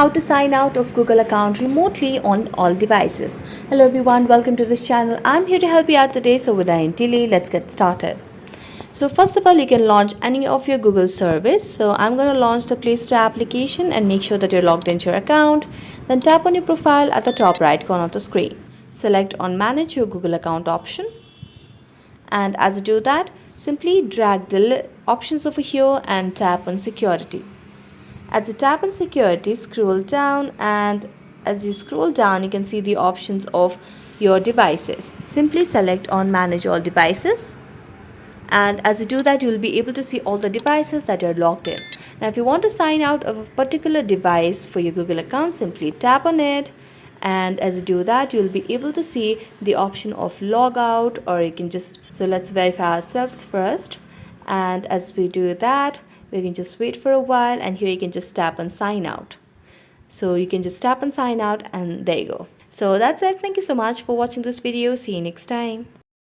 how to sign out of Google account remotely on all devices. Hello everyone, welcome to this channel. I'm here to help you out today, so without any delay, let's get started. So first of all, you can launch any of your Google service. So I'm going to launch the Play Store application and make sure that you're logged into your account. Then tap on your profile at the top right corner of the screen. Select on Manage your Google account option. And as you do that, simply drag the options over here and tap on Security. As you tap on Security, scroll down, and as you scroll down, you can see the options of your devices. Simply select on Manage all devices. And as you do that, you will be able to see all the devices that are logged in. Now if you want to sign out of a particular device for your Google account, simply tap on it, and as you do that, you will be able to see the option of log out, or you can just, so let's verify ourselves first. And as we do that, we can just wait for a while, and here you can just tap on sign out. So you can just tap on sign out, and there you go. So that's it. Thank you so much for watching this video. See you next time.